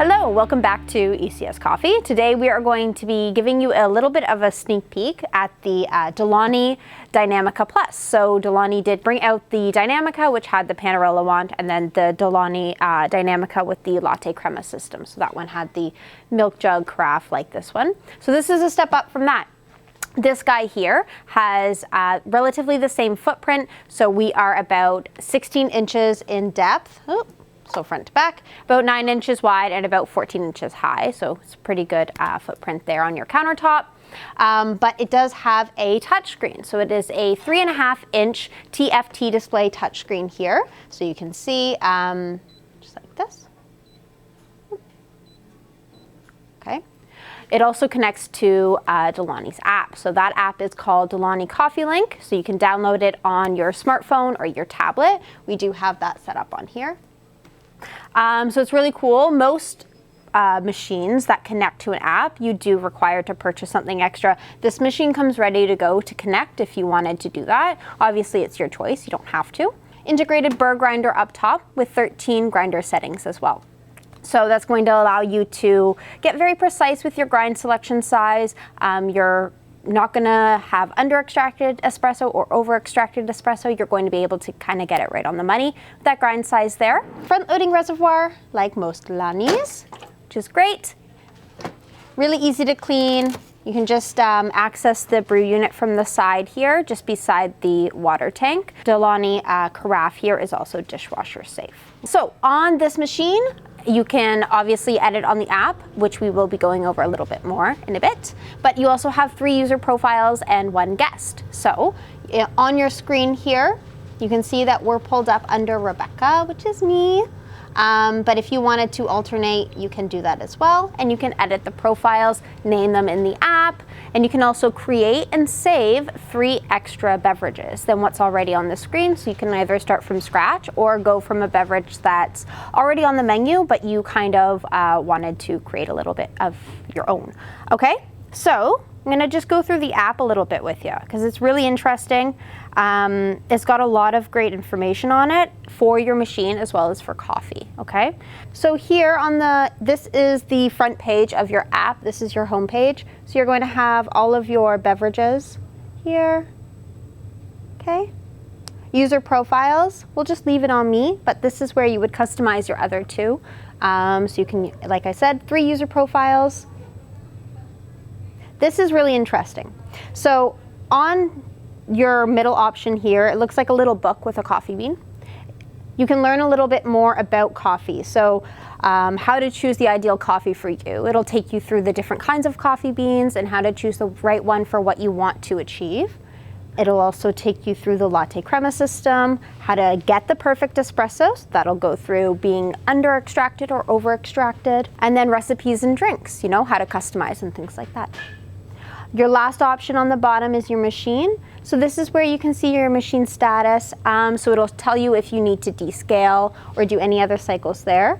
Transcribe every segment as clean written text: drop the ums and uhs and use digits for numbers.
Hello, welcome back to ECS Coffee. Today we are going to be giving you a little bit of a sneak peek at the Delonghi Dinamica Plus. So Delonghi did bring out the Dinamica, which had the Panarella wand, and then the Delonghi Dinamica with the latte crema system. So that one had the milk jug carafe like this one. So this is a step up from that. This guy here has relatively the same footprint. So we are about 16 inches in depth. Oh. So front to back, about 9 inches wide and about 14 inches high. So it's a pretty good footprint there on your countertop. But it does have a touchscreen. So it is a 3.5-inch TFT display touchscreen here. So you can see just like this. Okay. It also connects to Delonghi's app. So that app is called Delonghi Coffee Link. So you can download it on your smartphone or your tablet. We do have that set up on here. So it's really cool. Most machines that connect to an app, you do require to purchase something extra. This machine comes ready to go to connect if you wanted to do that. Obviously, it's your choice. You don't have to. Integrated burr grinder up top with 13 grinder settings as well. So that's going to allow you to get very precise with your grind selection size. You're not going to have under-extracted espresso or over-extracted espresso. You're going to be able to kind of get it right on the money with that grind size there. Front-loading reservoir, like most Delonghis, which is great. Really easy to clean. You can just access the brew unit from the side here, just beside the water tank. Delonghi carafe here is also dishwasher safe. So on this machine, you can obviously edit on the app, which we will be going over a little bit more in a bit, but you also have 3 user profiles and 1 guest. So on your screen here, you can see that we're pulled up under Rebecca, which is me. But if you wanted to alternate, you can do that as well. And you can edit the profiles, name them in the app, and you can also create and save 3 extra beverages than what's already on the screen. So you can either start from scratch or go from a beverage that's already on the menu, but you kind of wanted to create a little bit of your own. Okay, so I'm gonna just go through the app a little bit with you because it's really interesting. It's got a lot of great information on it for your machine as well as for coffee, okay? So here on this is the front page of your app. This is your home page. So you're going to have all of your beverages here, okay? User profiles, we'll just leave it on me, but this is where you would customize your other 2. So you can, like I said, 3 user profiles. This is really interesting. So on your middle option here, it looks like a little book with a coffee bean. You can learn a little bit more about coffee. So how to choose the ideal coffee for you. It'll take you through the different kinds of coffee beans and how to choose the right one for what you want to achieve. It'll also take you through the latte crema system, how to get the perfect espressos. That'll go through being under extracted or over extracted, and then recipes and drinks, you know, how to customize and things like that. Your last option on the bottom is your machine. So this is where you can see your machine status. So it'll tell you if you need to descale or do any other cycles there.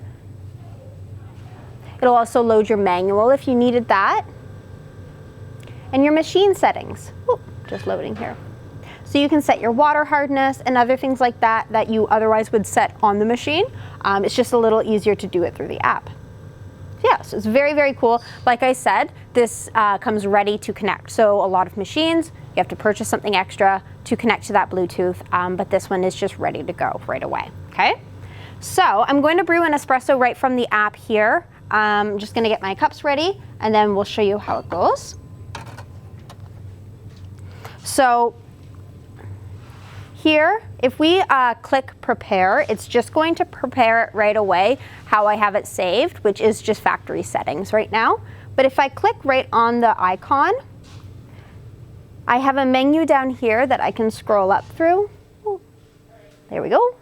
It'll also load your manual if you needed that. And your machine settings. Whoop, just loading here. So you can set your water hardness and other things like that that you otherwise would set on the machine. It's just a little easier to do it through the app. Yeah, so it's very, very cool. Like I said, this comes ready to connect. So a lot of machines, you have to purchase something extra to connect to that Bluetooth, but this one is just ready to go right away, okay? So I'm going to brew an espresso right from the app here. I'm just gonna get my cups ready and then we'll show you how it goes. So here, if we click prepare, it's just going to prepare it right away how I have it saved, which is just factory settings right now. But if I click right on the icon, I have a menu down here that I can scroll up through. There we go.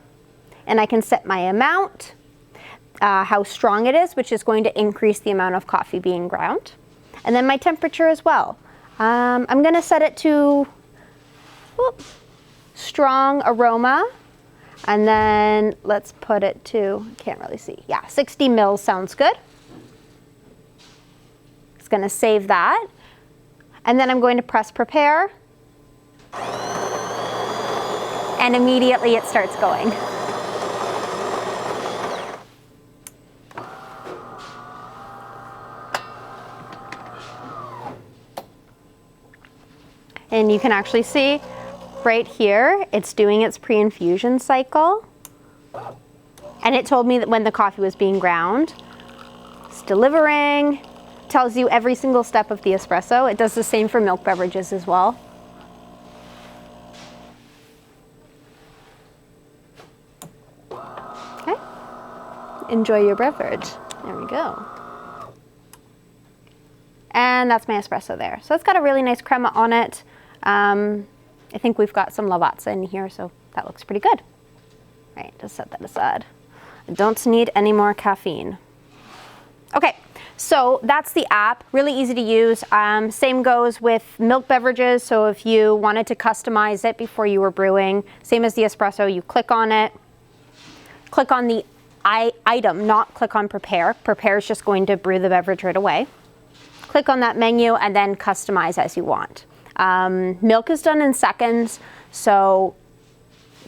And I can set my amount, how strong it is, which is going to increase the amount of coffee being ground. And then my temperature as well. I'm gonna set it to, strong aroma, and then let's put it to, can't really see, yeah, 60 mils sounds good. It's gonna save that. And then I'm going to press prepare. And immediately it starts going. And you can actually see right here, it's doing its pre-infusion cycle. And it told me that when the coffee was being ground. It's delivering, tells you every single step of the espresso. It does the same for milk beverages as well. Okay, enjoy your beverage. There we go. And that's my espresso there. So it's got a really nice crema on it. I think we've got some lavazza in here, so that looks pretty good. All right, just set that aside. I don't need any more caffeine. Okay, so that's the app, really easy to use. Same goes with milk beverages. So if you wanted to customize it before you were brewing, same as the espresso, you click on it, click on the item, not click on prepare. Prepare is just going to brew the beverage right away. Click on that menu and then customize as you want. Milk is done in seconds, so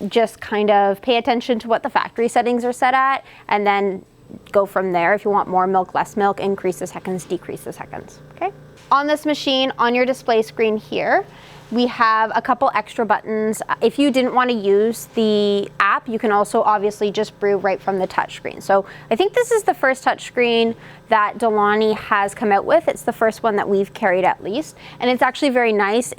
just kind of pay attention to what the factory settings are set at and then go from there. If you want more milk, less milk, increase the seconds, decrease the seconds, okay? On this machine, on your display screen here, we have a couple extra buttons. If you didn't want to use the app, you can also obviously just brew right from the touchscreen. So I think this is the first touchscreen that Delonghi has come out with. It's the first one that we've carried at least. And it's actually very nice.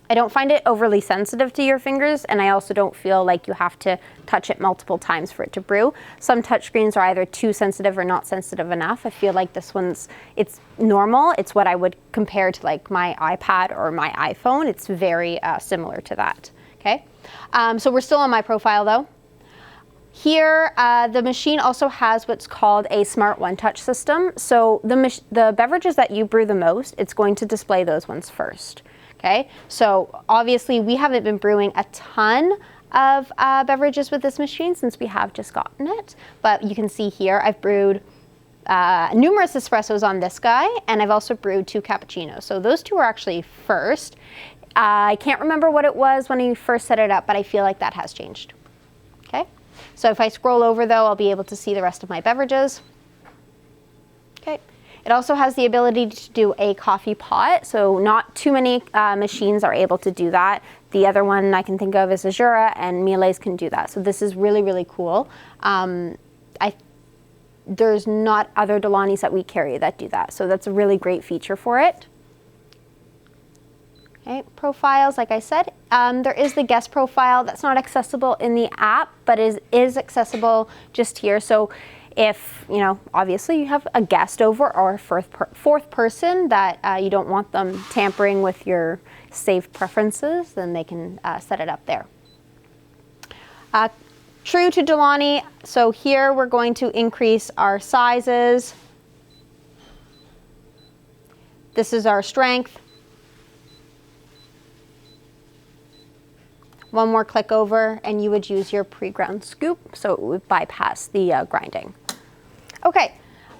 I don't find it overly sensitive to your fingers, and I also don't feel like you have to touch it multiple times for it to brew. Some touchscreens are either too sensitive or not sensitive enough. I feel like this one's, it's normal. It's what I would compare to like my iPad or my iPhone. It's very similar to that, okay? So we're still on my profile though. Here, the machine also has what's called a Smart One Touch system. So the beverages that you brew the most, it's going to display those ones first. Okay, so obviously we haven't been brewing a ton of beverages with this machine since we have just gotten it, but you can see here I've brewed numerous espressos on this guy, and I've also brewed 2 cappuccinos. So those 2 are actually first. I can't remember what it was when I first set it up, but I feel like that has changed. Okay, so if I scroll over though, I'll be able to see the rest of my beverages. Okay. It also has the ability to do a coffee pot, so not too many machines are able to do that. The other one I can think of is Azura, and Miele's can do that. So this is really, really cool. There's not other Delonghis that we carry that do that, so that's a really great feature for it. Okay, profiles, like I said, there is the guest profile that's not accessible in the app, but is accessible just here. So if, you know, obviously you have a guest over or a fourth person that you don't want them tampering with your saved preferences, then they can set it up there. True to Delonghi, so here we're going to increase our sizes. This is our strength. One more click over and you would use your pre-ground scoop, so it would bypass the grinding. Okay,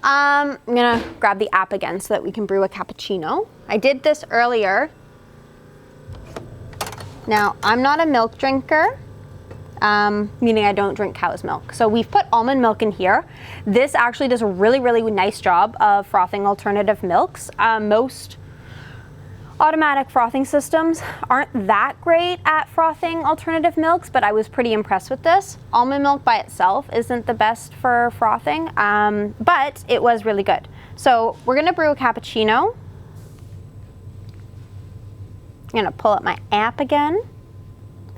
I'm gonna grab the app again so that we can brew a cappuccino. I did this earlier. Now, I'm not a milk drinker, meaning I don't drink cow's milk. So we've put almond milk in here. This actually does a really, really nice job of frothing alternative milks. Most automatic frothing systems aren't that great at frothing alternative milks, but I was pretty impressed with this. Almond milk by itself isn't the best for frothing, but it was really good. So we're gonna brew a cappuccino. I'm gonna pull up my app again.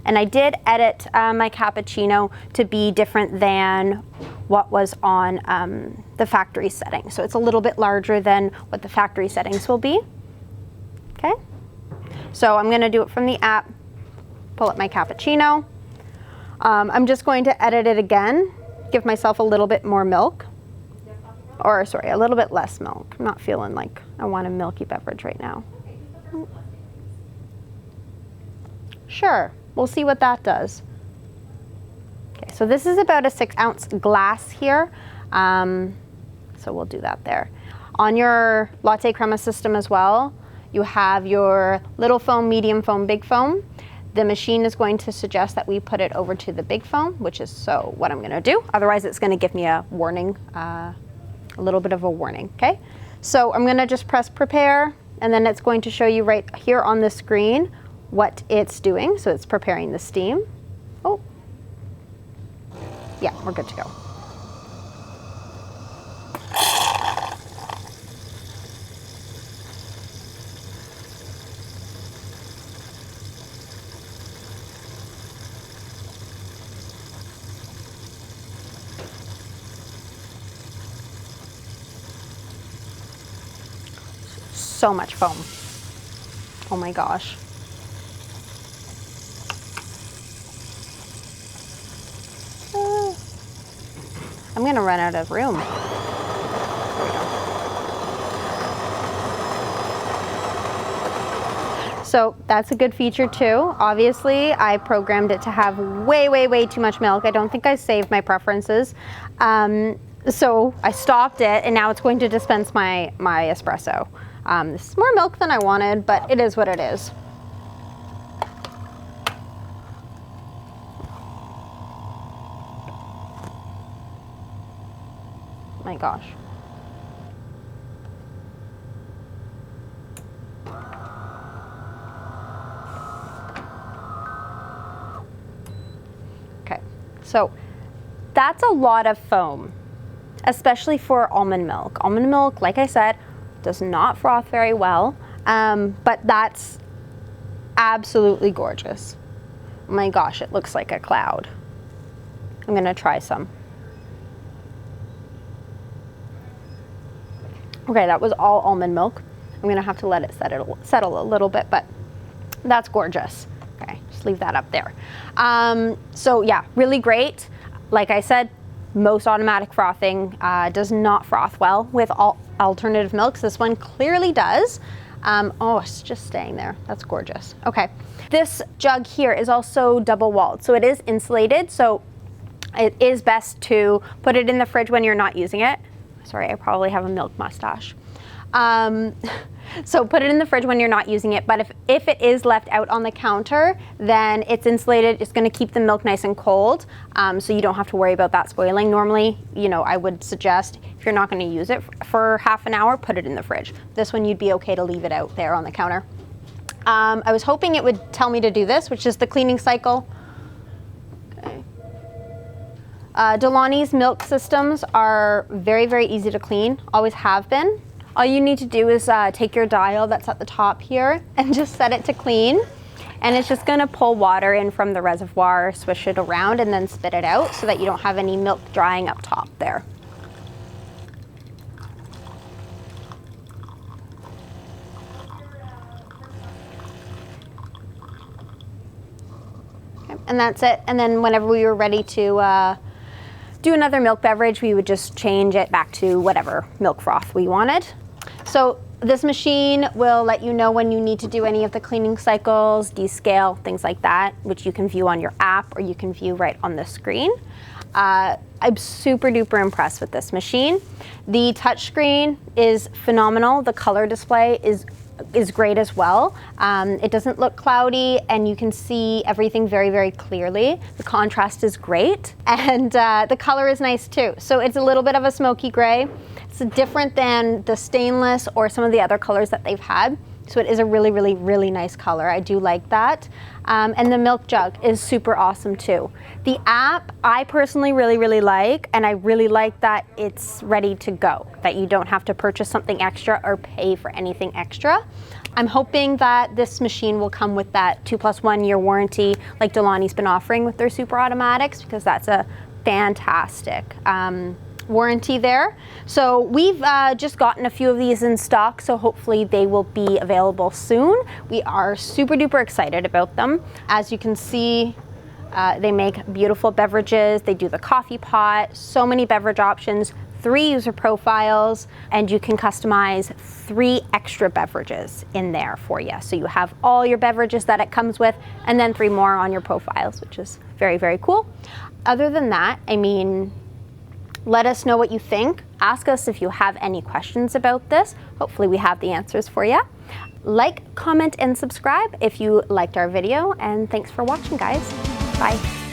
And I did edit my cappuccino to be different than what was on the factory setting. So it's a little bit larger than what the factory settings will be. Okay, so I'm gonna do it from the app, pull up my cappuccino. I'm just going to edit it again, give myself a little bit more milk, or sorry, a little bit less milk. I'm not feeling like I want a milky beverage right now. Sure, we'll see what that does. Okay, so this is about a 6-ounce glass here, so we'll do that there. On your latte crema system as well, you have your little foam, medium foam, big foam. The machine is going to suggest that we put it over to the big foam, which is so what I'm gonna do. Otherwise it's gonna give me a warning, a little bit of a warning, okay? So I'm gonna just press prepare. and then it's going to show you right here on the screen what it's doing. So it's preparing the steam. Oh, yeah, we're good to go. So much foam. Oh my gosh. I'm gonna run out of room. There we go. So that's a good feature too. Obviously, I programmed it to have way too much milk. I don't think I saved my preferences. So I stopped it, and now it's going to dispense my espresso. This is more milk than I wanted, but it is what it is. My gosh. Okay, so that's a lot of foam, especially for almond milk. Almond milk, like I said, does not froth very well, but that's absolutely gorgeous. Oh my gosh, it looks like a cloud. I'm gonna try some. Okay, that was all almond milk. I'm gonna have to let it settle a little bit, but that's gorgeous. Okay, just leave that up there. So yeah, really great. Like I said, most automatic frothing does not froth well with all alternative milks. This one clearly does. Oh, it's just staying there. That's gorgeous. Okay, this jug here is also double walled, so it is insulated, so it is best to put it in the fridge when you're not using it. Sorry, I probably have a milk mustache. So put it in the fridge when you're not using it, but if it is left out on the counter, then it's insulated. It's gonna keep the milk nice and cold, so you don't have to worry about that spoiling. Normally, you know, I would suggest if you're not gonna use it for half an hour, put it in the fridge. This one, you'd be okay to leave it out there on the counter. I was hoping it would tell me to do this, which is the cleaning cycle. Okay. Delonghi's milk systems are very easy to clean, always have been. All you need to do is take your dial that's at the top here and just set it to clean. And it's just gonna pull water in from the reservoir, swish it around, and then spit it out so that you don't have any milk drying up top there. Okay, and that's it. And then whenever we were ready to do another milk beverage, we would just change it back to whatever milk froth we wanted. So this machine will let you know when you need to do any of the cleaning cycles, descale, things like that, which you can view on your app or you can view right on the screen. I'm super duper impressed with this machine. The touchscreen is phenomenal. The color display is great as well. It doesn't look cloudy and you can see everything very clearly. The contrast is great and the color is nice too. So it's a little bit of a smoky gray. It's different than the stainless or some of the other colors that they've had. So it is a really nice color. I do like that. And the milk jug is super awesome too. The app I personally really like, and I really like that it's ready to go, that you don't have to purchase something extra or pay for anything extra. I'm hoping that this machine will come with that 2+1 year warranty like Delonghi's been offering with their super automatics, because that's a fantastic warranty there. So we've just gotten a few of these in stock, so hopefully they will be available soon. We are super duper excited about them. As you can see, they make beautiful beverages. They do the coffee pot, so many beverage options, 3 user profiles, and you can customize 3 extra beverages in there for you. So you have all your beverages that it comes with, and then 3 more on your profiles, which is very cool. Other than that, I mean, let us know what you think. Ask us if you have any questions about this. Hopefully we have the answers for you. Like, comment, and subscribe if you liked our video, and thanks for watching, guys. Bye.